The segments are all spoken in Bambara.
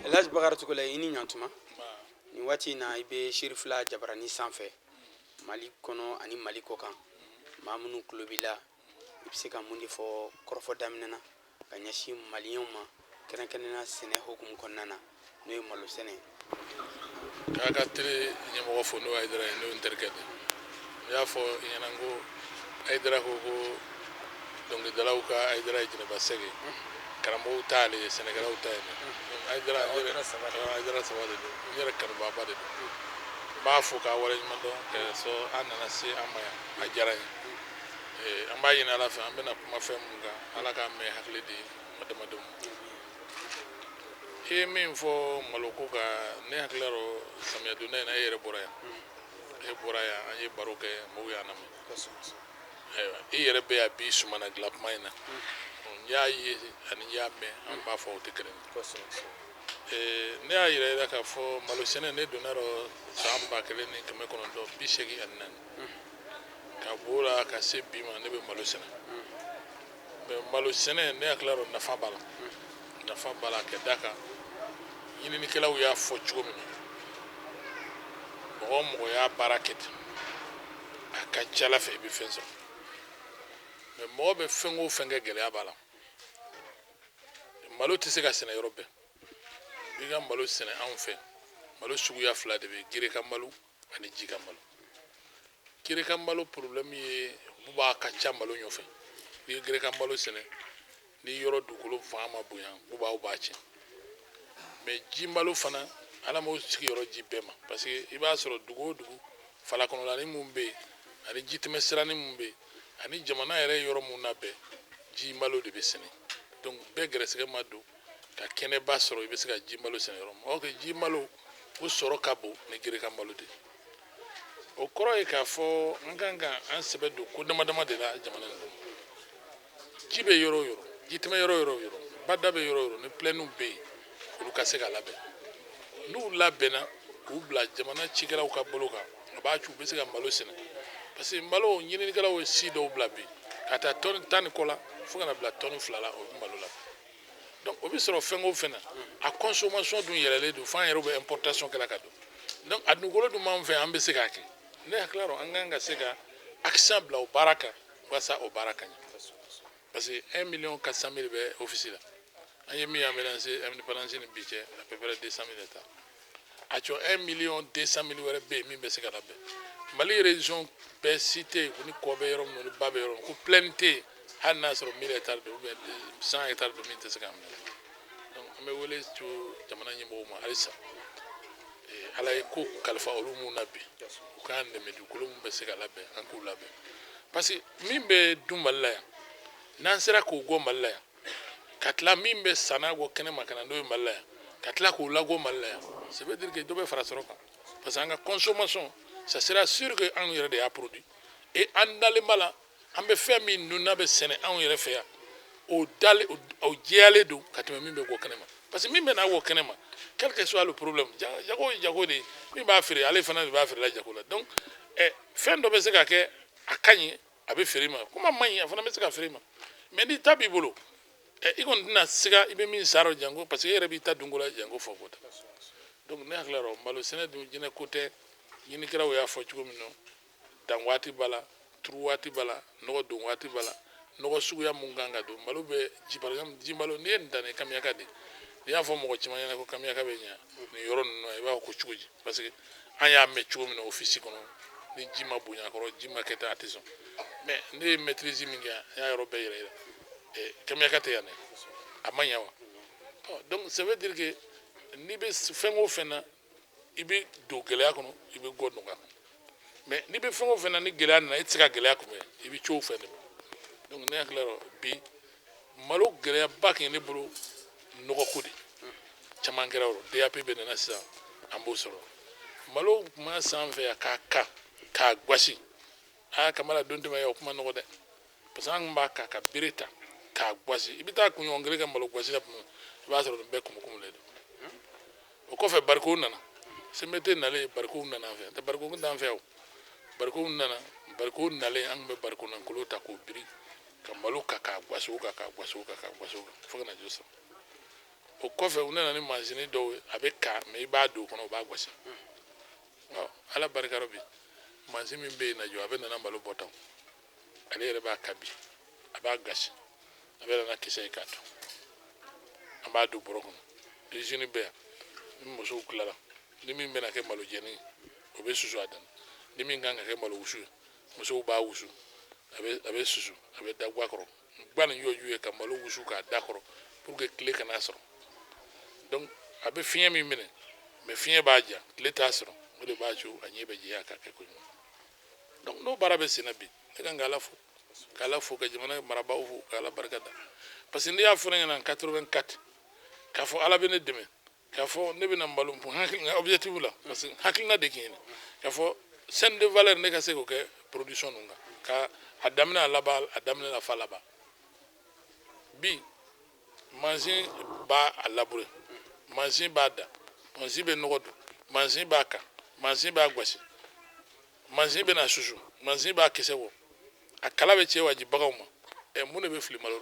Elhaj Bakari Togola i ni ɲantuma ni waati in na i bɛ Sherifula Jabarani sanfɛ Mali kɔnɔ ani Mali kɔ kan maa minnu tulo b'i la i bɛ se ka mun de fɔ kɔrɔfɔ daminɛ na ka ɲɛsin maliyɛnw ma kɛrɛnkɛrɛnnenya sɛnɛ hukumu kɔnɔna na n'o ye malo sɛnɛ ye. K'a ka teri ɲɛmɔgɔ fo n'o Hayidara ye n'o ye n terikɛ de n y'a fɔ i ɲɛna n ko Hayidara ko ko dɔnkilidalaw ka Hayidara ye Jɛnɛba Sɛki karamɔgɔw t'ale ye sɛnɛkɛlaw ta ye Hayidara saba de don n yɛrɛ kanubaaba de don n b'a fo k'a waleɲuman dɔn k'a sɔrɔ an nana se an ma yan a diyara n ye an b'a ɲini Ala fɛ an bɛna kuma fɛn min kan Ala k'a mɛn hakili di adamadenw ma. I ye min fɔ malo ko kan ne hakili la samiya donda in na e yɛrɛ bɔra yan an ye baro kɛ mɔgɔw y'a lamɛn ayiwa i yɛrɛ bɛ yan bi sumana dilan kuma in na n y'a ye ani n y'a mɛn an b'a fɔ o tɛ kelen ye ne y'a yira i la k'a fɔ malo sɛnɛ ne donna san 1984 ka b'o la ka se bi ma ne bɛ malo sɛnɛ mais malo sɛnɛ ne hakili la nafa b'a la ka d'a kan ɲininikɛlaw y'a fɔ cogo min na mɔgɔ o mɔgɔ y'a baara kɛ ten a ka ca Ala fɛ i bɛ fɛn sɔrɔ mais mɔgɔ bɛ fɛn o fɛn kɛ gɛlɛya b'a la malo tɛ se ka sɛnɛ yɔrɔ bɛɛ i ka malo sɛnɛ anw fɛ malo suguya fila de bɛ gereka malo ani jika malo gereka malo problème ye buba ka ca malo ɲɔfɛ n'i ye gereka malo sɛnɛ ni yɔrɔ dugukolo fanga ma bonya bubaw b'a tiɲɛ mais ji malo fana Ala m'o sigiyɔrɔ ji bɛɛ ma parce que i b'a sɔrɔ dugu o dugu falakɔnɔlanin mun bɛ yen ani jitɛmɛ siranin mun bɛ yen ani jamana yɛrɛ yɔrɔ mun na bɛɛ ji malo de bɛ sɛnɛ donc bɛɛ gɛrɛsɛgɛ ma don ka kɛnɛba sɔrɔ i bɛ se ka ji malo sɛnɛ yɔrɔ min or que ji malo o sɔrɔ ka bon ni gereka malo de o kɔrɔ ye k'a fɔ an kan ka an sɛbɛ don ko dama dama de la jamana in kɔnɔ ji bɛ yɔrɔ o yɔrɔ jitɛmɛ yɔrɔ o yɔrɔ bada bɛ yɔrɔ o yɔrɔ ni plɛniw bɛ yen olu ka se ka labɛn n'u labɛnna k'u bila jamana cikɛlaw ka bolo kan a b'a to u bɛ se ka malo sɛnɛ parce que malo ɲininikɛlaw ye si dɔw bila bi ka taa tɔni 10 ni kɔ la fo ka na bila tɔni 2 la o bɛ malo la donc o bɛ sɔrɔ fɛn o fɛn na a consommation dun yɛlɛlen don f'an yɛrɛ bɛ importation kɛla ka don donc a dugukolo dun b'an fɛ an bɛ se k'a kɛ ne hakili la an kan ka se ka accent bila o baara kan walasa o baara ka ɲɛ parce que 1,400,000 bɛ office la an ye min aménagé indépendance ni bi cɛ à peu près 200,000 hectares a cɔ 1,200,000 wɛrɛ bɛ yen min bɛ se ka labɛn Mali région bɛɛ si tɛ yen ko ni kɔ bɛ yɔrɔ min ni ba bɛ yɔrɔ min ko plaine tɛ yen hali n'a sɔrɔ 1000 hectares don ou bien 100 hectares don min tɛ se k'a minɛ donc an bɛ wele to jamana ɲɛmɔgɔw ma halisa Ala ye ko kalifa olu mun na bi u k'an dɛmɛ dugukolo min bɛ se ka labɛn an k'u labɛn parce que min bɛ dun Mali la yan n'an sera k'o gɔ Mali la yan ka tila min bɛ sanna gɔ kɛnɛma ka na n'o ye Mali la yan ka tila k'o lagɔ Mali la yan ça veut dire que dɔ bɛ fara sɔrɔ kan parce que an ka consommation ça sera sûr que anw yɛrɛ de y'a produit et an dalen b'a la an bɛ fɛn min dun n'a bɛ sɛnɛ anw yɛrɛ fɛ yan o jɛyalen don ka tɛmɛ min bɛ gɔ kɛnɛma parce que min bɛ n'a gɔ kɛnɛma quel que soit le problème jago ye jago de ye min b'a feere ale fana de b'a feere la jago la donc fɛn dɔ bɛ se ka kɛ a ka ɲi a bɛ feere ma kuma man ɲi a fana bɛ se ka feere ma mais ni ta b'i bolo i kɔni tɛna siga i bɛ min sara jango parce que e yɛrɛ b'i ta dunko la jango fɔ ko tɛ donc ne hakili la malo sɛnɛ dun jinɛ ko tɛ ɲinikɛlaw y'a fɔ cogo min na dan waati b'a la turu waati b'a la nɔgɔ don waati b'a la nɔgɔ suguya mun kan ka don malo bɛ ji par exemple ji malo n'i ye nin dan ni kamiyaka de n'i y'a fɔ mɔgɔ caman ɲɛna ko kamiyaka bɛ ɲɛ nin yɔrɔ ninnu na i b'a fɔ ko cogo di parce que an y'a mɛn cogo min na office kɔnɔ ni ji ma bonya a kɔrɔ ji ma kɛ ten a tɛ sɔn mais ne ye maîtrise min kɛ an y'a yɔrɔ bɛɛ yɛrɛ yira kamiyaka tɛ yan dɛ a ma ɲɛ wa donc ça veut dire que n'i bɛ fɛn o fɛn na i bɛ don gɛlɛya kɔnɔ i bɛ gɔ nɔgɔya kɔnɔ mais ni be fɛn o fɛn na ni gɛlɛya nana i tɛ se ka gɛlɛya kunbɛn i bɛ co fɛn de ma donc ne hakili la bi malo gɛlɛyaba kɛ ne bolo nɔgɔko de caman kɛra o DAP bɛ nana sisan an b'o sɔrɔ malo kuma sanfɛ yan k'a gosi kamala don tɛmɛ yan o kuma nɔgɔ dɛ parce que an tun b'a ka bere ta k'a gosi i bɛ taa kunɲɔgɔn kelen kɛ malo gosi la i b'a sɔrɔ nin bɛɛ kumukumu de don o kɔfɛ barikow nana semete nalen barikow nana an fɛ tɛ bariko kun t'an fɛ o barikow nana barikow nalen an tun bɛ bariko nankolo ta k'o biri ka malo k'a gosi o kan k'a gosi o kan k'a gosi o kan fo ka na jo sɔrɔ o kɔfɛ u nana ni mansini dɔw ye a bɛ ka mais i b'a don o kɔnɔ o b'a gosi ala barika bi mansin min bɛ yen na jɔ a bɛ nana malo bɔ tan ale yɛrɛ b'a kabi a b'a gasi a bɛ nana kisɛ ye k'a to an b'a don bɔrɔ kɔnɔ usine bɛ yan ni musow tilara ni min bɛna kɛ malo jɛni o bɛ susu a dan ni min kan ka kɛ malo wusu ye musow b'a wusu a bɛ susu a bɛ da guwa kɔrɔ guwa nin y'o ye ka malo wusu k'a da kɔrɔ pour que tile kana sɔrɔ donc a bɛ fiɲɛ min minɛ mais fiɲɛ b'a ja tile t'a sɔrɔ o de b'a to a ɲɛ bɛ jɛya k'a kɛ koɲuman donc n'o baara bɛ senna bi ne kan k'ala fo ka jamana marabaaw fo k'ala barika da parce que n'i y'a fɔ ne ɲɛna 84 k'a fɔ ala bɛ ne dɛmɛ k'a fɔ ne bɛna malo objectif la parce que hakilina de kɛ k'a fɔ chaîne de valeur ne ka se k'o kɛ production ninnu kan ka a daminɛ a laban a daminɛ la fa laban bi mansin b'a labure mansin b'a da mansin bɛ nɔgɔ don mansin b'a kan mansin b'a gosi mansin bɛna susu mansin b'a kisɛ bɔ a kala bɛ cɛ waji baganw ma mun de bɛ fili malo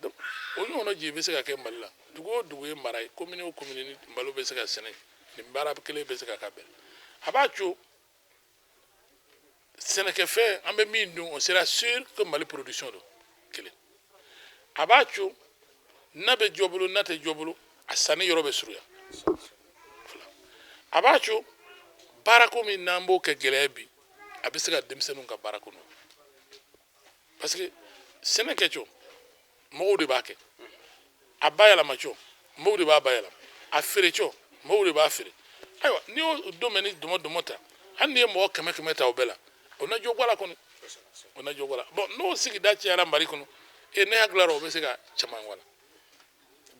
la o ɲɔgɔnna ji bɛ se ka kɛ mali la dugu o dugu ye mara ye commune o commune ni malo bɛ se ka sɛnɛ nin baara kelen bɛ se ka k'a bɛɛ a b'a to sɛnɛkɛfɛn an bɛ min dun on sera sûr que mali production don kelen a b'a to n'a bɛ jɔ bolo n'a tɛ jɔ bolo a sanni yɔrɔ bɛ surunya a b'a to baarako min n'an b'o kɛ gɛlɛya bi a bɛ se ka denmisɛnninw ka baarako nɔ parce que sɛnɛ kɛcogo mɔgɔw de b'a kɛ a bayɛlɛmacogo mɔgɔw de b'a bayɛlɛma a feerecogo mɔgɔw de b'a feere ayiwa n'i y'o domaine dɔmɔ ta hali n'i ye mɔgɔ kɛmɛ kɛmɛ ta o bɛɛ la o na jo bɔ a la kɔni o na jo bɔ a la bon n'o sigida cayara mali kɔnɔ ne hakili la o bɛ se ka caman wala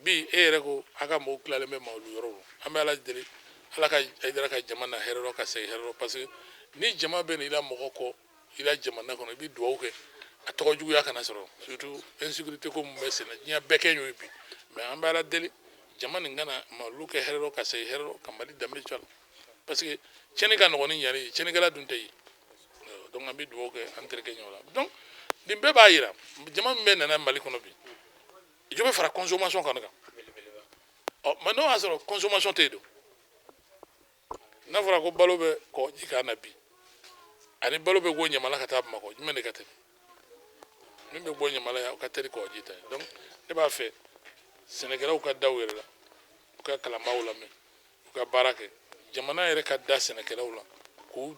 bi e yɛrɛ ko a ka mɔgɔw tilalen bɛ malo yɔrɔ la an bɛ ala deli ala ka aidara ka jamana hɛrɛ ka segin hɛrɛ parce que ni jama bɛ n'i la mɔgɔ kɔ i la jamana kɔnɔ i bɛ dugawu kɛ a tɔgɔ juguya kana sɔrɔ surtout insécurité ko mun bɛ senna diɲɛ bɛɛ kɛ y'o bi mais an bɛ ala deli jama nin kana malo kɛ hɛrɛ ka segin hɛrɛ ka mali danbe to a la parce que tiɲɛni ka nɔgɔn ni ɲɛli ye tiɲɛnikɛla dun tɛ yen donc an bɛ dugawu kɛ an terikɛ ɲɔgɔn la donc nin bɛɛ b'a jira jama min bɛ nana mali kɔnɔ bi jo bɛ fara consommation kan kan mais n'o y'a sɔrɔ consommation tɛ yen don n'a fɔra ko balo bɛ kɔgɔji kan na bi ani balo bɛ bɔ ɲamana ka taa bamakɔ jumɛn de ka teli min bɛ bɔ ɲamana yan o ka teli kɔgɔji ta ye donc ne b'a fɛ sɛnɛkɛlaw ka da u yɛrɛ la u ka kalanbaaw lamɛn u ka baara kɛ jamana yɛrɛ ka da sɛnɛkɛlaw la k'u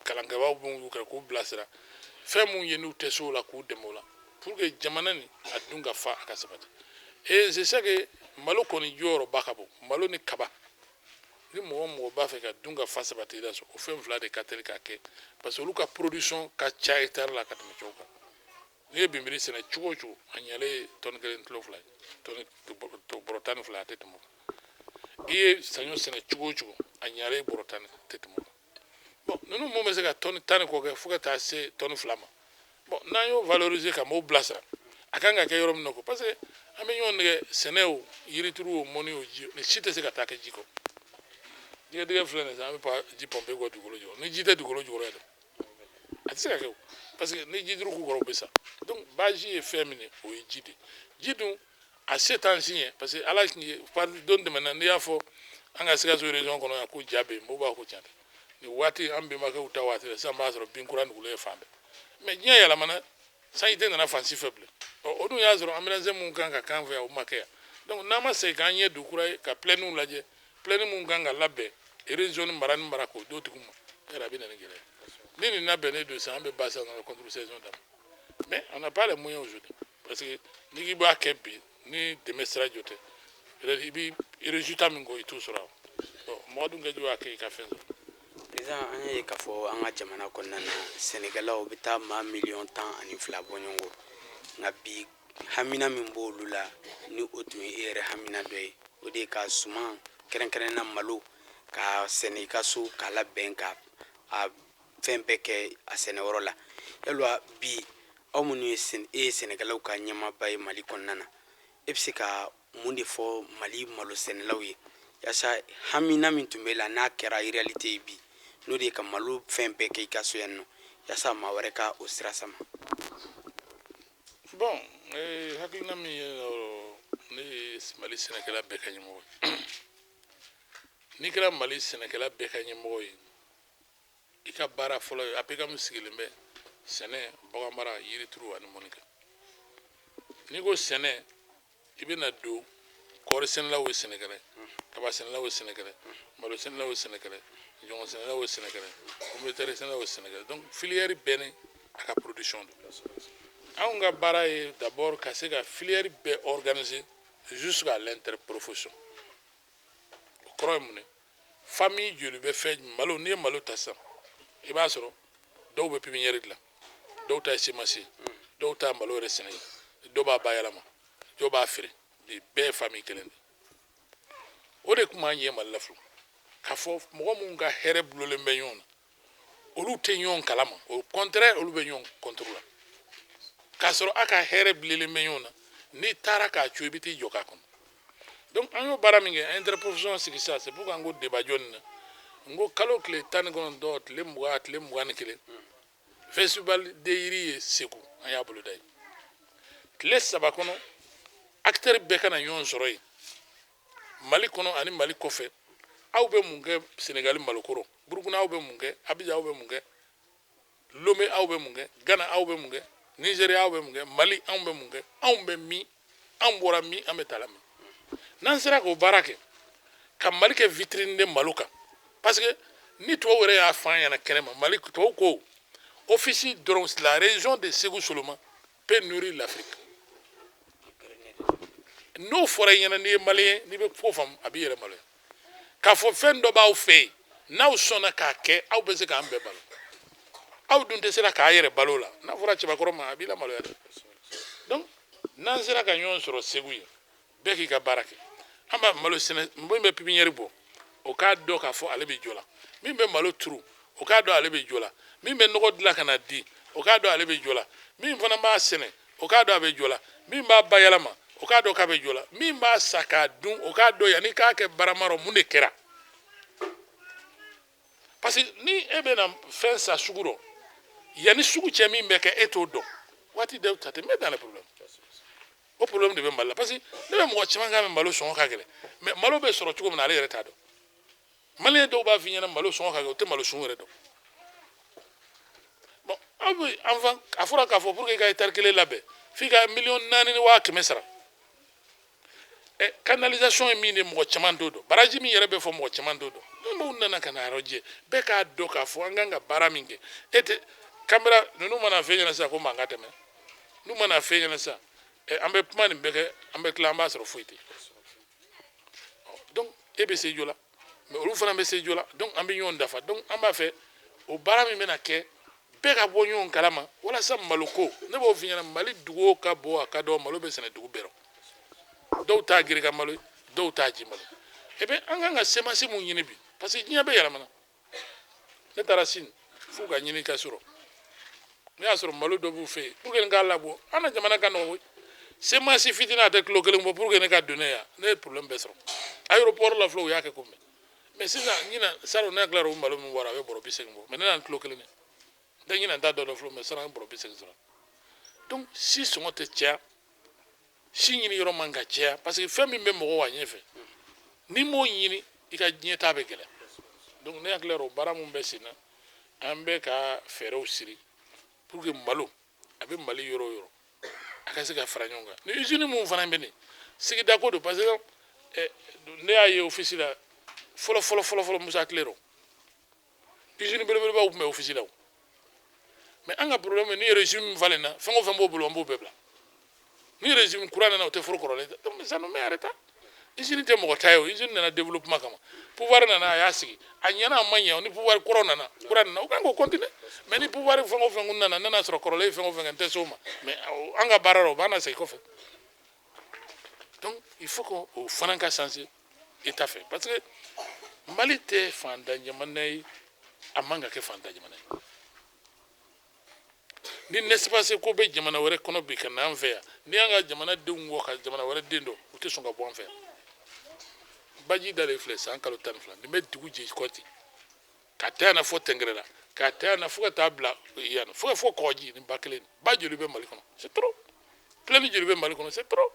kalankɛbaaw minnu y'u kɛ k'u bilasira fɛn minnu ye n'u tɛ se o la k'u dɛmɛ o la pour que jamana nin a dun ka fa a ka sabati et c'est ça que malo kɔni jɔyɔrɔba ka bon malo ni kaba ni mɔgɔ b'a fɛ ka dun ka fa sabati i la so o fɛn fila de ka teli k'a kɛ parce que olu ka production ka ca hectare la ka tɛmɛ cogo kan n'i ye binbiri sɛnɛ cogo o cogo a ɲɛlen ye tɔni kelen kilo fila ye tɔni bɔrɔ tan ni fila a tɛ tɛmɛ o kan i ye saɲɔ sɛnɛ cogo o cogo a ɲɛlen ye bɔrɔ tan a tɛ tɛmɛ o kan bon ninnu mun bɛ se ka tɔni tan ni kɔ kɛ fo ka taa se tɔni fila ma bon n'an y'o valoriser ka maaw bilasira a kan ka kɛ yɔrɔ min na ko parce que an bɛ ɲɔgɔn nɛgɛ sɛnɛw yirituru o mɔni o ji ni si tɛ se ka taa kɛ ji kɔ jɛgɛtigɛ filɛ nin ye an bɛ ji pɔnpe kɔ dugukolo jukɔrɔ ni ji tɛ dugukolo jukɔrɔ yɛrɛ a tɛ se ka kɛ o parce que ni ji duuru k'u kɔrɔ o bɛ sa donc baji ye fɛn min ye o ye ji de ji dun a se t'an si ye parce que ala don tɛmɛna n'i y'a fɔ an ka Sikaso région kɔnɔ yan ko ja bɛ yen mɔgɔw b'a ko tiɲɛ tɛ nin waati an bɛnbakɛw ta waati la sisan b'a sɔrɔ binkura nugulen fan bɛɛ mais diɲɛ yɛlɛmana sanjite nana fan si fɛ bilen o dun y'a sɔrɔ aménagement mun kan ka k'an fɛ yan o ma kɛ yan donc n'an ma segin k'an ɲɛ don kura ye ka plaine lajɛ plaine mun kan ka labɛn région ni mara k'o d'o tigiw ma yɛrɛ a bɛ na ni gɛlɛya ni nin labɛnnen don sisan an bɛ base dans la contre-saison dama mais on n'a pas les moyens aujourd'hui parce que n'i k'i b'a kɛ bi ni dɛmɛ sira jɔ tɛ i bɛ résultat min kɔ i t'o sɔrɔ bon mɔgɔ dun kɛ jo y'a kɛ i ka fɛn sɔrɔ président an ye k'a fɔ an ka jamana kɔnɔna na sɛnɛkɛlaw bɛ taa maa miliyɔn 12 bɔ ɲɔgɔn kɔ nka bi hamina min b'olu la ni o tun ye e yɛrɛ hamina dɔ ye o de ye ka suman kɛrɛnkɛrɛnna malo ka sɛnɛ i ka so k'a labɛn ka a fɛn bɛɛ kɛ a sɛnɛyɔrɔ la yalima bi aw minnu ye e ye sɛnɛkɛlaw ka ɲɛmaaba ye mali kɔnɔna na e bɛ se ka mun de fɔ mali malo sɛnɛlaw ye yaasa hamina min tun bɛ la n'a kɛra réalité ye bi n'o de ye ka malo fɛn bɛɛ kɛ i ka so yan nɔ yaasa maa wɛrɛ ka o sira sama. Bon, hakilina min ye ne ye mali sɛnɛkɛla bɛɛ ka ɲɛmɔgɔ ye n'i kɛra mali sɛnɛkɛla bɛɛ ka ɲɛmɔgɔ ye i ka baara fɔlɔ ye APK min sigilen bɛ sɛnɛ baganmara yirituru ani mɔni kan n'i ko sɛnɛ i bɛna don kɔɔri sɛnɛlaw ye sɛnɛkɛla kaba sɛnɛlaw ye sɛnɛkɛla malo sɛnɛlaw ye sɛnɛkɛla jɔn sɛnɛlaw ye sɛnɛkɛla communautaire sɛnɛlaw ye sɛnɛkɛla donc filière bɛɛ ni a ka production don anw ka baara ye d'abord ka se ka filière bɛɛ organiser jusqu'à l'interprofession o kɔrɔ ye mun ye famille joli bɛ fɛn malo n'i ye malo ta sisan i b'a sɔrɔ dɔw bɛ pipinière dilan dɔw ta ye semence ye dɔw ta malo yɛrɛ sɛnɛ dɔw b'a bayɛlɛma dɔw b'a feere nin bɛɛ ye famille kelen de o de tun b'an ɲɛ mali la fɔlɔ k'a fɔ mɔgɔ minnu ka hɛrɛ bulolen bɛ ɲɔgɔn na olu tɛ ɲɔgɔn kalama au contraire olu bɛ ɲɔgɔn contre la k'a sɔrɔ a ka hɛrɛ bilenlen bɛ ɲɔgɔn na n'i taara k'a co i bɛ t'i jɔ k'a kɔnɔ donc an y'o baara min kɛ interprofession sigi sisan c'est pour que an ko débat jɔni na n ko kalo tile 19 tile 20 tile 21 festival de yiri ye segu an y'a boloda ye tile 3 kɔnɔ acteur bɛɛ ka na ɲɔgɔn sɔrɔ yen mali kɔnɔ ani mali kɔfɛ aw bɛ mun kɛ senegali malokoro burukina aw bɛ mun kɛ abidjan aw bɛ mun kɛ lome aw bɛ mun kɛ ghana aw bɛ mun kɛ nigeria aw bɛ mun kɛ mali anw bɛ mun kɛ anw bɛ min anw bɔra min an bɛ taa la min n'an sera k'o baara kɛ ka mali kɛ vitrine de malo kan parce que ni tubabu yɛrɛ y'a fɔ an ɲɛna kɛnɛma mali tubabu ko officie dɔrɔn la région de Ségou seulement peut nourrir l'Afrique n'o fɔra i ɲɛna n'i ye maliyɛn n'i bɛ ko faamu a b'i yɛrɛ maloya k'a fɔ fɛn dɔ b'aw fɛ yen n'aw sɔnna k'a kɛ aw bɛ se k'an bɛɛ balo aw dun tɛ se k'a yɛrɛ balo la n'a fɔra cɛbakɔrɔ ma a b'i lamaloya dɛ donc n'an sera ka ɲɔgɔn sɔrɔ segu ye bɛɛ k'i ka baara kɛ an b'a malo sɛnɛ min bɛ pipinière bɔ o k'a dɔn k'a fɔ ale bɛ jɔ la min bɛ malo turu o k'a dɔn ale bɛ jɔ la min bɛ nɔgɔ dilan ka na di o k'a dɔn ale bɛ jɔ la min fana b'a sɛnɛ o k'a dɔn a bɛ jɔ la min b'a bayɛlɛma o k'a dɔn k'a bɛ jɔ la min b'a sa k'a dun o k'a dɔn yanni k'a kɛ baaramayɔrɔ mun de kɛra parce que ni e bɛna fɛn sa sugu rɔ yanni sugu cɛ min bɛ kɛ e t'o dɔn waati dɛw ta tɛ mais dans le problème o problème de bɛ mali la parce que ne bɛ mɔgɔ caman k'a mɛn malo sɔngɔ ka gɛlɛn mais malo bɛ sɔrɔ cogo min na ale yɛrɛ t'a dɔn maliyɛn dɔw b'a f'i ɲɛna malo sɔngɔ ka gɛlɛn o tɛ malo sun yɛrɛ dɔn bon aw bɛ enfin a fɔra k'a fɔ pour que i ka hectare 1 labɛn f'i ka 4,500,000 sara canalisation ye min ye mɔgɔ caman t'o dɔn baraji min yɛrɛ bɛ fɔ mɔgɔ caman t'o dɔn n'u nana ka na arrangé bɛɛ k'a dɔn k'a fɔ an kan ka baara min kɛ e tɛ caméra ninnu mana fɛn ɲɛna sisan ko mankan tɛmɛ n'u mana fɛn ɲɛna sisan an bɛ kuma nin bɛɛ kɛ an bɛ tila an b'a sɔrɔ foyi tɛ donc e bɛ se jo la mais olu fana bɛ se jo la donc an bɛ ɲɔgɔn dafa donc an b'a fɛ o baara min bɛna kɛ bɛɛ ka bɔ ɲɔgɔn kalama walasa maloko ne b'o f'i ɲɛna mali dugu ka bɔ a ka dɔn malo bɛ sɛnɛ dugu bɛɛ rɔ dɔw t'a girika malo dɔw t'a ji malo et puis an kan ka semence mun ɲini bi parce que diɲɛ bɛ yɛlɛmana ne taara Sine f'u ka ɲini ka sɔrɔ ne y'a sɔrɔ malo dɔ b'u fɛ yen pour que n k'a labɔ an ka jamana ka nɔgɔ semence fitinin a tɛ kilo 1 bɔ pour que ne ka don ne yan ne ye problème bɛɛ sɔrɔ aéroport la filɛ u y'a kɛ ko mɛn mais sisan ɲinan salon ne hakili la o malo min bɔra a bɛ bɔrɔ 80 bɔ mais ne nana kilo 1 de ɲinan t'a dɔ filɛ mais salon an ye bɔrɔ 80 sɔrɔ donc si sɔngɔ tɛ caya si ɲini yɔrɔ man ka caya parce que fɛn min bɛ mɔgɔw wa ɲɛfɛ ni m'o ɲini i ka ɲɛtaa bɛ gɛlɛya donc ne hakili la o baara min bɛ sen na an bɛ ka fɛɛrɛw siri pour que malo a bɛ mali yɔrɔ o yɔrɔ a ka se ka fara ɲɔgɔn kan ni usine min fana bɛ nin sigida ko don parce que ne y'a ye office la fɔlɔ musa tile rɔ usine belebelebaw tun bɛ office la mais an ka problème ni régime min falen na fɛn o fɛn b'o bolo an b'o bɛɛ bila ni régime kura nana o tɛ foro kɔrɔlen donc ça nous met en retard usine te mɔgɔ ta ye o usine nana développement kama pouvoir nana a y'a sigi a ɲɛna a ma ɲɛ ni pouvoir kura nana o kan k'o continuer mais ni pouvoir fɛn o fɛn nana sɔrɔ kɔrɔlen fɛn o fɛn n tɛ s'o ma mais an ka baara la o b'an na segin kɔfɛ donc il faut que o fana ka changer état fɛ parce que Mali tɛ fantan jamana ye a man ka kɛ fantan jamana ye ni n'espace ko bɛ jamana wɛrɛ kɔnɔ bi ka na an fɛ yan ni an ka jamana denw wɔ ka jamana wɛrɛ den dɔn u tɛ sɔn ka bɔ an fɛ yan baji dalen filɛ san kalo 12 nin bɛ dugu jɛ kɔti ka taa yan fɔ tɛngɛrɛ la ka taa yan fo ka taa bila yan fo ka fɔ kɔgɔji nin ba kelen ba joli bɛ Mali kɔnɔ c'est trop plein joli bɛ Mali kɔnɔ c'est trop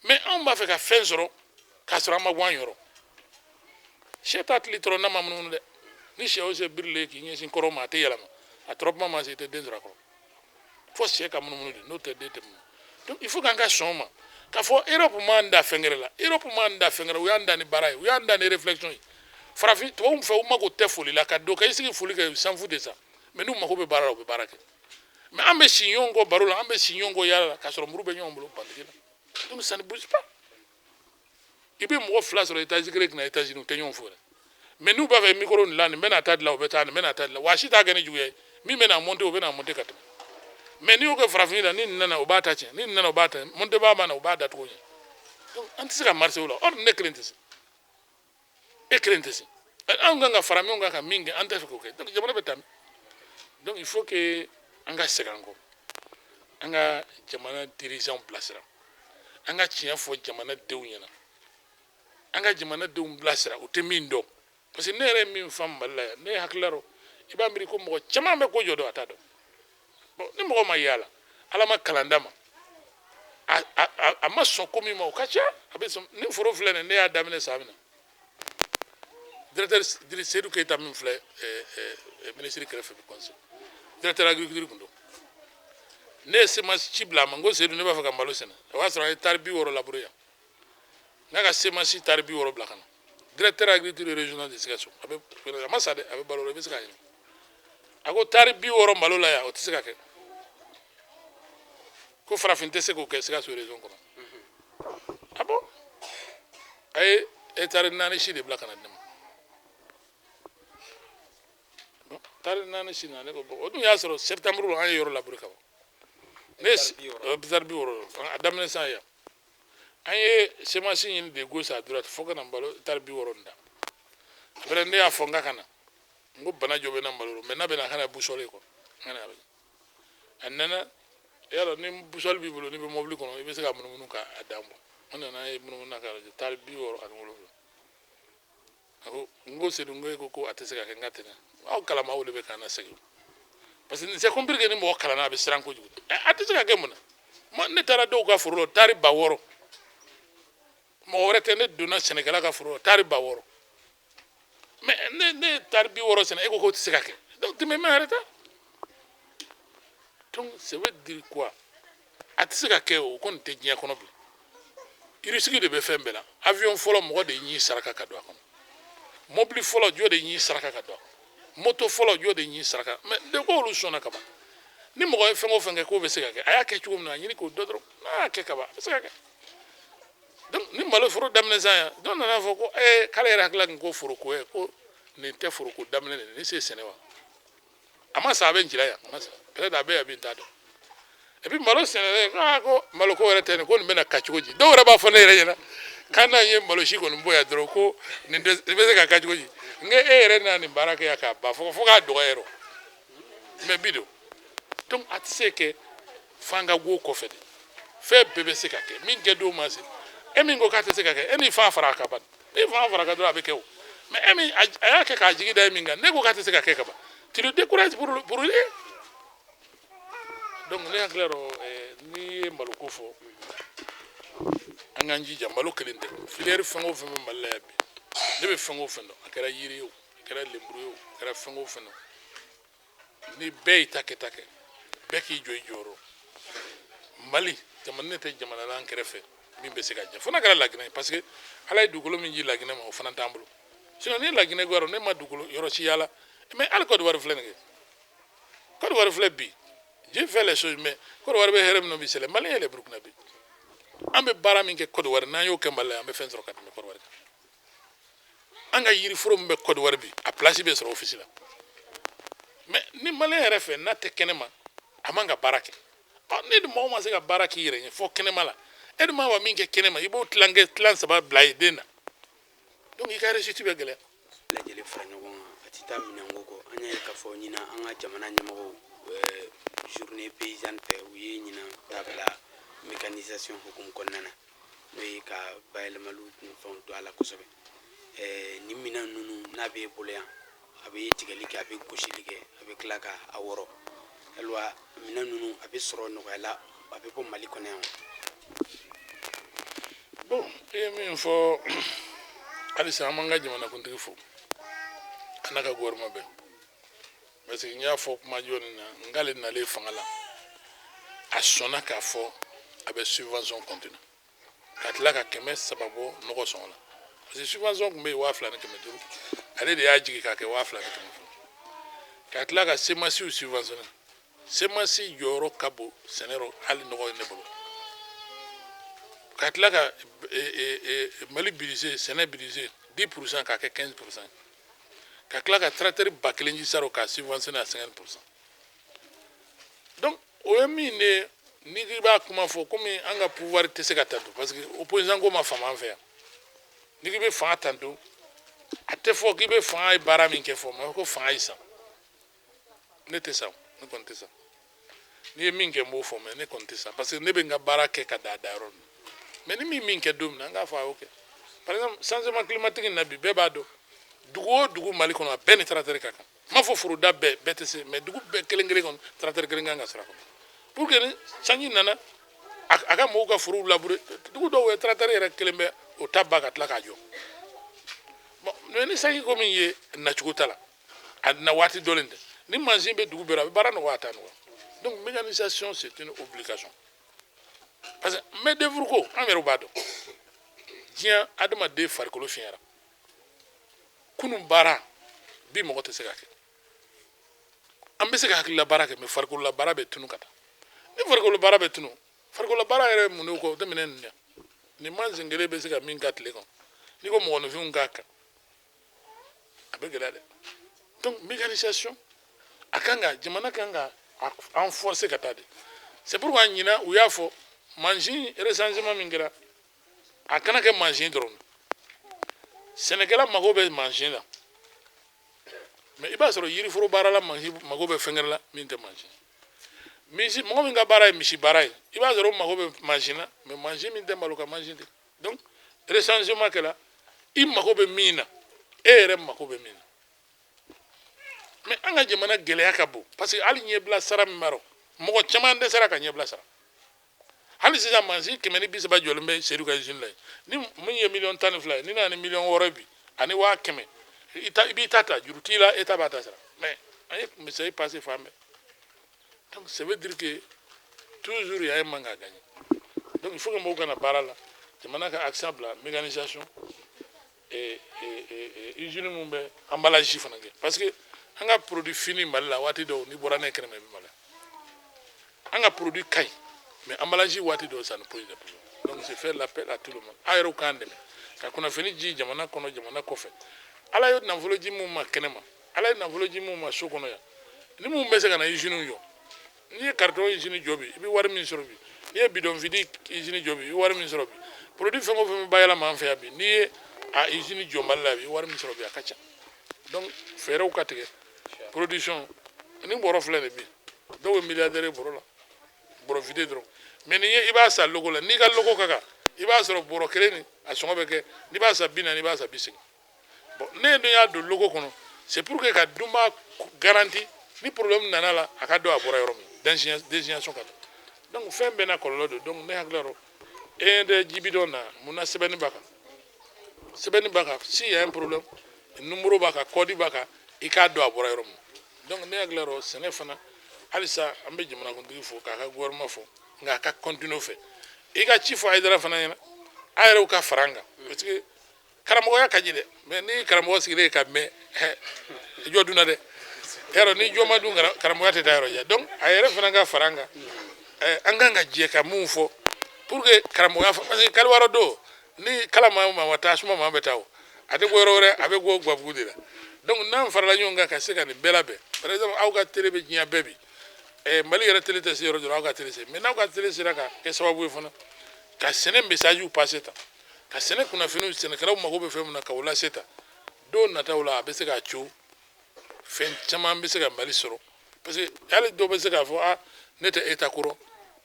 mais anw b'a fɛ ka fɛn sɔrɔ k'a sɔrɔ an ma bɔ an yɔrɔ sɛ t'a tili tɔrɔ n'a ma munumunu dɛ ni sɛ o sɛ birilen k'i ɲɛsin kɔrɔ ma a tɛ yɛlɛma a tɔrɔpuma ma se i tɛ den sɔrɔ a kɔrɔ fo sɛ ka munumunu de n'o tɛ den tɛ munumunu donc il faut k'an ka sɔn o ma k'a fɔ Europe m'an da fɛn wɛrɛ la Europe m'an da fɛn wɛrɛ u y'an da ni baara ye u y'an da ni réflexion ye farafin tubabu fɛ u mago tɛ foli la ka don ka i sigi foli kɛ s'en fout de ça mais n'u mago bɛ baara la u bɛ baara kɛ mais an bɛ si ɲɔgɔn kɔ baro la an bɛ si ɲɔgɔn kɔ yaala la k'a sɔrɔ muru bɛ ɲɔgɔn bolo bandigi la donc ça ne bouge pas i bɛ mɔgɔ fila sɔrɔ étage kelen na étage u tɛ ɲɔgɔn fo dɛ mais n'u b'a fɛ micro nin la nin bɛna taa dilan u bɛ taa nin bɛna taa dilan wa si t'a kɛ ni juguya ye min bɛna monter o bɛna monter ka tɛmɛ mais n'i y'o kɛ farafin la ni nin nana o b'a ta tiɲɛ ni nin nana o b'a ta monter baa ma na o b'a datugu ɲɛ donc an tɛ se ka marcher o la or ne kelen tɛ se e kelen tɛ se an kan ka fara ɲɔgɔn kan ka min kɛ an tɛ fɛ k'o kɛ donc jamana bɛ taa donc il faut que an ka segin an kɔ an ka jamana dirigeants bilasira an ka tiɲɛ fɔ jamanadenw ɲɛna an ka jamanadenw bilasira u tɛ min dɔn parce que ne yɛrɛ ye min faamu Mali la yan ne hakilila rɔ i b'a miiri ko mɔgɔ caman bɛ ko jɔ dɔn a t'a dɔn bon ni mɔgɔ ma yaala ala ma kalan d'a ma a ma sɔn ko min ma o ka ca a bɛ sɔn ni foro filɛ nin ne y'a daminɛ san min na directeur Seydou Keita min filɛ ministre kɛrɛfɛ bi conseil directeur agriculture kun don ne ye semence ci bila a ma n ko Seydou ne b'a fɛ ka malo sɛnɛ o y'a sɔrɔ an ye tari 60 labure yan n ka semence tari 60 bila ka na directeur agriculture régional de Sikaso a ma sa dɛ a bɛ balo la i bɛ se k'a ɲini a ko tari 60 malo la yan o tɛ se ka kɛ ko farafin tɛ se k'o kɛ Sikaso région kɔnɔ ah bon a ye hectare 4 si de bila ka na di ne ma bon tari 4 si na ne ko bon o dun y'a sɔrɔ septembre an ye yɔrɔ labure ka ban ne ye hectare 60 a daminɛ san yan an ye semence ɲini de gauche à droite fo ka na balo hectare 60 da après ne y'a fɔ n ka ka na n ko bana jɔ bɛ na malo mais n'a bɛ na ka na busɔle quoi a nana yala ni busɔli b'i bolo ni bɛ mobili kɔnɔ i bɛ se ka munumunu k'a dan bɔ an nana ye munumunu ka tari 67 a ko n ko Seydou n ko a tɛ se ka kɛ n ka tɛmɛ aw kalamaw de bɛ k'an lasegin parce que c'est compliqué ni mɔgɔ kalanna a bɛ siran kojugu a tɛ se ka kɛ mun na ne taara dɔw ka foro la tari 60 mɔgɔ wɛrɛ tɛ ne donna sɛnɛkɛla ka foro la tari 60 mais ne ye tari 60 sɛnɛ e ko k'o tɛ se ka kɛ donc tu me mets en retard donc ça veut dire quoi a tɛ se ka kɛ o kɔni tɛ diɲɛ kɔnɔ bilen irisigi de bɛ fɛn bɛɛ la avion fɔlɔ mɔgɔ de y'i saraka ka don a kɔnɔ mobili fɔlɔ jɔ de y'i saraka ka don a kɔnɔ moto fɔlɔ jɔ de y'i saraka mais de ko olu sɔnna ka ban ni mɔgɔ ye fɛn o fɛn kɛ k'o bɛ se ka kɛ a y'a kɛ cogo min na a ɲini k'o dɔ dɔrɔn n'a y'a kɛ ka ban a bɛ se ka kɛ donc ni malo foro daminɛ san yan dɔw nana fɔ ko k'ale yɛrɛ hakilila nin ko foroko ye ko nin tɛ foroko daminɛ de ni se sɛnɛ wa a ma sa a bɛ n jira yan a ma sa peut-être a bɛ yan bi n t'a dɔn et puis malo sɛnɛlen ko malo ko wɛrɛ tɛ nin ko nin bɛna ka cogo di dɔw yɛrɛ b'a fɔ ne yɛrɛ ɲɛna k'an n'a ye malo si kɔni bɔ yan dɔrɔn ko nin bɛ se ka ka cogo di n ko e yɛrɛ n'a nin baara kɛ yan k'a ban fo k'a dɔgɔya yɛrɛ mais bi don donc a tɛ se kɛ f'an ka go kɔfɛ de fɛn bɛɛ bɛ se ka kɛ min kɛ don ma se e min ko k'a tɛ se ka kɛ e ni fan fara a ka ban ni fan fara a ka dɔrɔn a bɛ kɛ o mais e min a y'a kɛ k'a jigi da e min kan ne ko k'a tɛ se ka kɛ ka ban tu le décourages pour lui donc ne hakili la n'i ye malo ko fɔ an k'an jija malo kelen tɛ filière fɛn o fɛn bɛ Mali la yan bi ne bɛ fɛn o fɛn dɔn a kɛra yiri ye o a kɛra lenburu ye o a kɛra fɛn o fɛn dɔn ni bɛɛ y'i ta kɛ bɛɛ k'i jɔ i jɔyɔrɔ Mali jamana ne tɛ jamana la an kɛrɛfɛ min bɛ se ka ɲɛ fo n'a kɛra Laginɛ ye parce que ala ye dugukolo min di Laginɛ ma o fana t'an bolo sinon ni Laginɛ ko yɔrɔ ne ma dugukolo yɔrɔ si yaala mais hali Côte d'Ivoire filɛ nin kɛ Côte d'Ivoire filɛ bi Dieu fait les choses mais Côte d'Ivoire bɛ hɛrɛ min na bi c'est les Maliens et les Burkinabés an bɛ baara min kɛ Côte d'Ivoire n'an y'o kɛ Mali la an bɛ fɛn sɔrɔ ka tɛmɛ Côte d'Ivoire kan an ka yiriforo min bɛ Côte d'Ivoire bi a place bɛ sɔrɔ office la mais ni malien yɛrɛ fɛ n'a tɛ kɛnɛma a man ka baara kɛ ne dun mɔgɔ ma se ka baara k'i yɛrɛ ɲɛ fɔ kɛnɛma la e dun ma wa min kɛ kɛnɛma i b'o tilan saba bila i den na donc i ka réussite bɛ gɛlɛya lajɛlen fara ɲɔgɔn kan a tɛ taa minɛnko kɔ an y'a ye k'a fɔ ɲina an ka jamana ɲɛmɔgɔw journée paysanne fɛ u ye ɲina dabila mécanisation hukumu kɔnɔna na n'o ye ka bayɛlɛmaliw ni fɛnw don a la kosɛbɛ ni minɛn ninnu n'a b'e bolo yan a bɛ tigɛli kɛ a bɛ gosili kɛ a bɛ tila ka a wɔrɔ yalima minɛn ninnu a bɛ sɔrɔ nɔgɔya la a bɛ bɔ Mali kɔnɔ yan bon e ye min fɔ halisa an b'an ka jamanakuntigi fo a n'a ka gouvernement bɛɛ parce que n y'a fɔ kuma jɔ nin na n k'ale nalen fanga la a sɔnna k'a fɔ a bɛ subvention continue ka tila ka 300 bɔ nɔgɔ sɔngɔ la parce que subvention tun bɛ yen 2000 ni 500 ale de y'a jigin k'a kɛ 2000 ni 500 ka tila ka semasiw subventionné semasi jɔyɔrɔ ka bon sɛnɛ rɔ hali nɔgɔ ye ne bolo ka tila ka Mali budget sɛnɛ budget 10% k'a kɛ 15% ka tila ka tracteur 1000 ji sara k'a subventionné à 50%. Donc o ye min ne ni k'i b'a kuma fɔ komi an ka pouvoir tɛ se ka tanto parce que opposition ko ma faamu an fɛ yan ni k'i bɛ fanga tanto a tɛ fɔ k'i bɛ fanga ye baara min kɛ fɔ mais ko fanga yi san ne tɛ sa ne kɔni tɛ sa n'i ye min kɛ n b'o fɔ mais ne kɔni tɛ sa parce que ne bɛ n ka baara kɛ ka da yɔrɔ min mais ni min kɛ don min na an k'a fɔ a y'o kɛ par exemple changement climatique in na bi bɛɛ b'a dɔn dugu o dugu Mali kɔnɔ a bɛɛ ni tracteur ka kan n m'a fɔ foroda bɛɛ tɛ se mais dugu bɛɛ kelen kelen kɔnɔ tracteur kelen kan ka sira kɔnɔ pour que ni sanji nana a ka mɔgɔw ka forow labourer dugu dɔw ye tracteur yɛrɛ kelen bɛ o ta ba ka tila k'a jɔ bon mais ni sanji ko min ye nacogo ta la a na waati dɔlen tɛ ni mansin bɛ dugu bɛɛ la a bɛ baara nɔgɔya a t'a nɔgɔya donc mécanisation c'est une obligation parce que main d'œuvre ko an yɛrɛ b'a dɔn diɲɛ adamaden farikolo fiɲɛra kunun baara bi mɔgɔ tɛ se ka kɛ an bɛ se ka hakilila baara kɛ mais farikolola baara bɛ tunu ka taa ni farikolo baara bɛ tunu farikolo baara yɛrɛ mun kɔ o tɛ minɛ nin ni mansin kelen bɛ se ka min ka tile kɔnɔ n'i ko mɔgɔninfinw k'a kan a bɛ gɛlɛya dɛ donc mécanisation a kan ka jamana kan ka an forcer ka taa de c'est pourquoi ɲina u y'a fɔ mansin recensement min kɛra a kana kɛ mansin dɔrɔn sɛnɛkɛla mago bɛ mansin la mais i b'a sɔrɔ yiriforo baara la mansin mago bɛ fɛn wɛrɛ la min tɛ mansin misi mɔgɔ min ka baara ye misi baara ye i b'a sɔrɔ o mago bɛ mansin na mais mansin min tɛ malo ka mansin tɛ donc recensement kɛra i mago bɛ min na e yɛrɛ mago bɛ min na mais an ka jamana gɛlɛya ka bon parce que hali ɲɛbila sara min b'a rɔ mɔgɔ caman dɛsɛra ka ɲɛbila sara hali sisan mansin 130 jɔlen bɛ Seydou ka usine la ni min ye 12 ye ni nana ni 600 bi ani 100 i b'i ta ta juru t'i la État b'a ta sara mais an ye misali passé fan bɛɛ donc ça veut dire que toujours il y a un manque à gagner donc il faut que mɔgɔw kana baara la jamana ka accent bila mécanisation usine mun bɛ emballage fana kɛ parce que an ka produit fini Mali la waati dɔw ni bɔra n'a kɛnɛma i bɛ maloya an ka produit ka ɲi mais emballage waati dɔw ça ne pose pas de problème donc c'est faire l'appel à tout le monde a yɛrɛw k'an dɛmɛ ka kunnafoni ji jamana kɔnɔ jamana kɔfɛ ala ye nafolo ji mun ma kɛnɛma ala ye nafolo ji mun ma so kɔnɔ yan ni mun bɛ se ka na usine jɔ n'i ye carton usine jɔ bi i bɛ wari min sɔrɔ bi n'i ye bidonfini usine jɔ bi i bɛ wari min sɔrɔ bi produit fɛn o fɛn bɛ bayɛlɛma an fɛ yan bi n'i ye a usine jɔ Mali la bi i bɛ wari min sɔrɔ bi a ka ca donc fɛɛrɛw ka tigɛ production ni bɔrɔ filɛ nin bi dɔw ye milliardaire ye bɔrɔ la bɔrɔ vide dɔrɔn mais n'i ye i b'a san logo la n'i ka logo ka kan i b'a sɔrɔ bɔrɔ kelen nin a sɔngɔ bɛ kɛ n'i b'a san 40 i b'a san 80 bon ne dun y'a don logo kɔnɔ c'est pour que ka dunba garanti ni problème nana la a ka dɔn a bɔra yɔrɔ min désignation ka donc fɛn bɛɛ n'a kɔlɔlɔ don donc ne hakili la e de jibi dɔ na mun na sɛbɛnni b'a kan s'il y a un problème numéro b'a kan code b'a kan i k'a dɔn a bɔra yɔrɔ min donc ne hakili la sɛnɛ fana halisa an bɛ jamanakuntigi fo k'a ka gouvernement fo nka a ka continuer fɛ i ka ci fɔ Hayidara fana ɲɛna a yɛrɛw ka fara an kan parce que karamɔgɔya ka di dɛ mais ni karamɔgɔ sigilen ka mɛn jɔ dunna dɛ yɔrɔ ni jɔ ma dun karamɔgɔya tɛ taa yɔrɔ jan donc a yɛrɛ fana ka fara an kan an kan ka jɛ ka mun fɔ pour que karamɔgɔya fa parce que kaliwara do ni kala ma wata suma ma bɛ taa o a tɛ bɔ yɔrɔ wɛrɛ a bɛ bɔ gabugu de la donc n'an farala ɲɔgɔn kan ka se ka nin bɛɛ labɛn par exemple aw ka télé bɛ diɲɛ bɛɛ bi Mali yɛrɛ télé tɛ se yɔrɔ dɔrɔn aw ka télé se mais n'aw ka télé sera ka kɛ sababu ye fana ka sɛnɛ message passer tan ka sɛnɛ kunnafoniw sɛnɛkɛlaw mago bɛ fɛn min na ka o lase tan don nataw la a bɛ se k'a co fɛn caman bɛ se ka Mali sɔrɔ parce que hali dɔw bɛ se k'a fɔ ne tɛ État kɔrɔ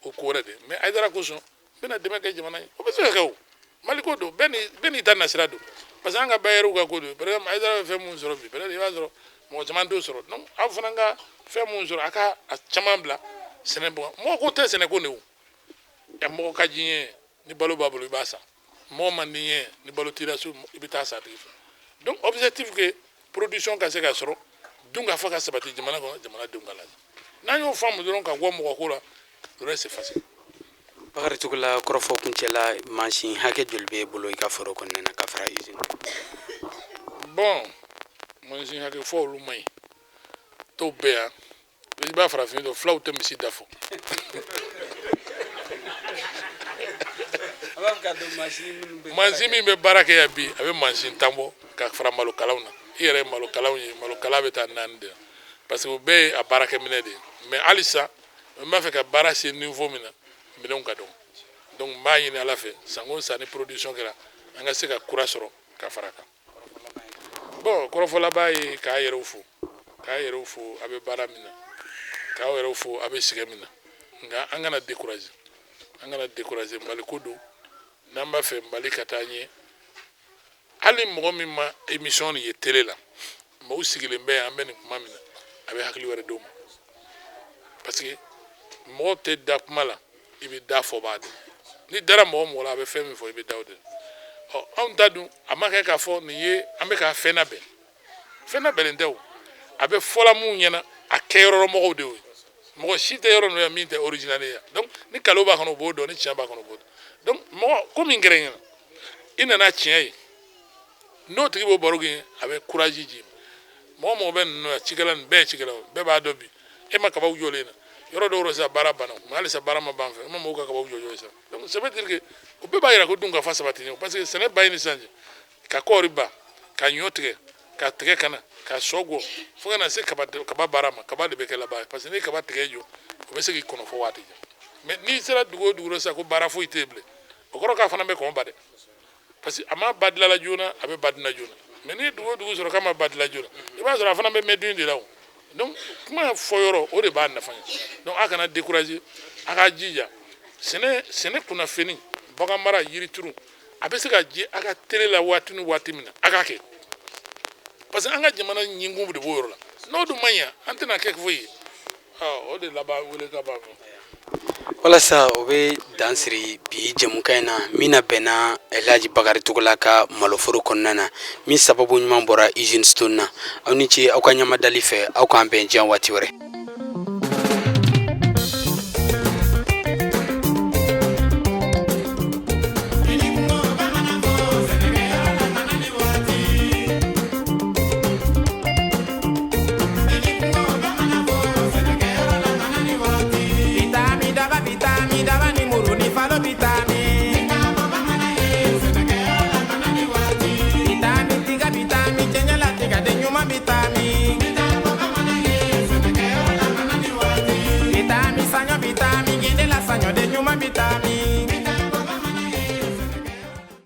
o ko wɛrɛ de mais Haidara kosɔn n bɛna dɛmɛ kɛ jamana ye o bɛ se ka kɛ o Mali ko don bɛɛ n'i ta nasira don parce que an ka bailleurs ka ko don par exemple Haidara bɛ fɛn mun sɔrɔ bi peut-être i b'a sɔrɔ mɔgɔ caman t'o sɔrɔ donc aw fana ka fɛn mun sɔrɔ a ka a caman bila sɛnɛ bɔ mɔgɔ ko tɛ sɛnɛ ko ne o mɔgɔ ka di ye ni balo b'a bolo i b'a san mɔgɔ man di ye ni balo t'i so i bɛ taa san tigi fɛ donc objectif que production ka se ka sɔrɔ dun ka fa ka sabati jamana kɔnɔ jamanadenw ka lafiya n'an y'o faamu dɔrɔn ka bɔ mɔgɔ ko la le reste c'est facile. Bakari Tugula kɔrɔfɔ kuncɛla mansin hakɛ joli b'e bolo i ka foro kɔnɔna na ka fara usine bon mansin hakɛ fɔ olu man ɲi dɔw bɛ yan i b'a farafin dɔn fulaw tɛ misi da fɔ mansin min bɛ baara kɛ yan bi a bɛ mansin tan bɔ ka fara malokalaw na i yɛrɛ ye malokalaw ye malokala bɛ taa 4 de parce que o bɛɛ ye a baarakɛminɛ de ye mais halisa n b'a fɛ ka baara se niveau min na minɛnw ka dɔgɔ donc n b'a ɲini ala fɛ san o san ni production kɛra an ka se ka kura sɔrɔ ka fara kan bon kɔrɔfɔlaba ye k'a yɛrɛw fo a bɛ baara min na k'aw yɛrɛw fo a bɛ sɛgɛn min na nka an kana décourager Mali ko don n'an b'a fɛ Mali ka taa ɲɛ hali mɔgɔ min ma émission nin ye télé la maaw sigilen bɛ yan an bɛ nin kuma min na a bɛ hakili wɛrɛ d'o ma parce que mɔgɔ tɛ da kuma la i bɛ da fɔ b'a dɔn ni dara mɔgɔ mɔgɔ la a bɛ fɛn min fɔ i bɛ da o de la anw ta dun a ma kɛ k'a fɔ nin ye an bɛ ka fɛn labɛnnen tɛ o a bɛ fɔla mun ɲɛna a kɛyɔrɔ mɔgɔw de ye mɔgɔ si tɛ yɔrɔ ninnu yan min tɛ original ye donc ni kalo b'a kɔnɔ o b'o dɔn ni tiɲɛ b'a kɔnɔ o b'o dɔn donc mɔgɔ ko min kɛra ɲɛna i nana tiɲɛ ye n'o tigi b'o baro kɛ a bɛ courage di mɔgɔ mɔgɔ bɛ ninnu na cikɛla nin bɛɛ ye cikɛlaw bɛɛ b'a dɔn bi e ma kabaw jɔlen na yɔrɔ dɔw sisan baara banna mais halisa baara ma ban fɛ e ma mɔgɔw ka kabaw jɔ sisan donc ça veut dire que o bɛɛ b'a jira ko dunkafa sabatilen parce que sɛnɛ ba ye ni sisan cɛ ka kɔɔri ban ka ɲɔ tigɛ ka tigɛ kana ka sɔ gɔ fo kana se kaba baara ma kaba de bɛ kɛ laban parce que ni kaba tigɛ jɔ o bɛ se k'i kɔnɔ fɔ waati jan mais n'i sera dugu o dugu la sisan ko baara foyi tɛ yen bilen o kɔrɔ k'a fana bɛ kɔn ba dɛ parce que a ma ba dilanla joona a bɛ ba dilan joona mais n'i ye dugu o dugu sɔrɔ k'a ma ba dilan joona i b'a sɔrɔ a fana bɛ mɛn dun de la o donc kuma fɔ yɔrɔ o de b'a nafa ye donc a kana décourager a k'a jija sɛnɛ kunnafoni bagan mara yirituru a bɛ se ka je a ka télé la waati ni waati min na a k'a kɛ parce que an ka jamana ɲingun de b'o yɔrɔ la n'o dun man ɲa an tɛna kɛ foyi ye o de laban wele ka ban walasa o bɛ dan siri bi jɛmukan in na min na bɛnna Elhaji Bakari Tugula ka maloforo kɔnɔna na min sababu ɲuman bɔra usine Stone na aw ni ce aw ka ɲamadali fɛ aw k'an bɛn diɲɛ waati wɛrɛ